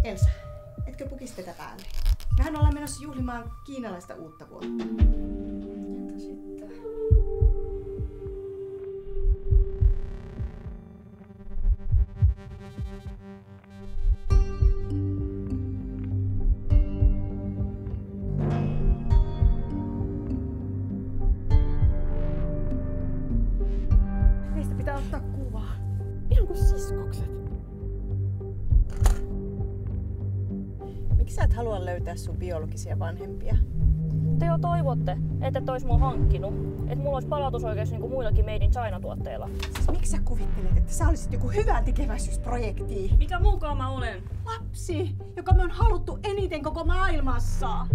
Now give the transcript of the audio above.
Elsa, etkö pukisi tätä päälle? Mehän ollaan menossa juhlimaan kiinalaista uutta vuotta. Entä sitten? Meistä pitää ottaa kuvaa. Ihan kuin siskokset. Miksi sä et halua löytää sun biologisia vanhempia? Te jo toivotte, että te ois mua hankkinut. Että mulla olisi palautusoikeus niin kuin muillakin Made in China-tuotteilla. Siis miksi sä kuvittelet, että sä olisit joku hyvän tekeväisyysprojekti? Mikä muukaan mä olen? Lapsi, joka me on haluttu eniten koko maailmassa.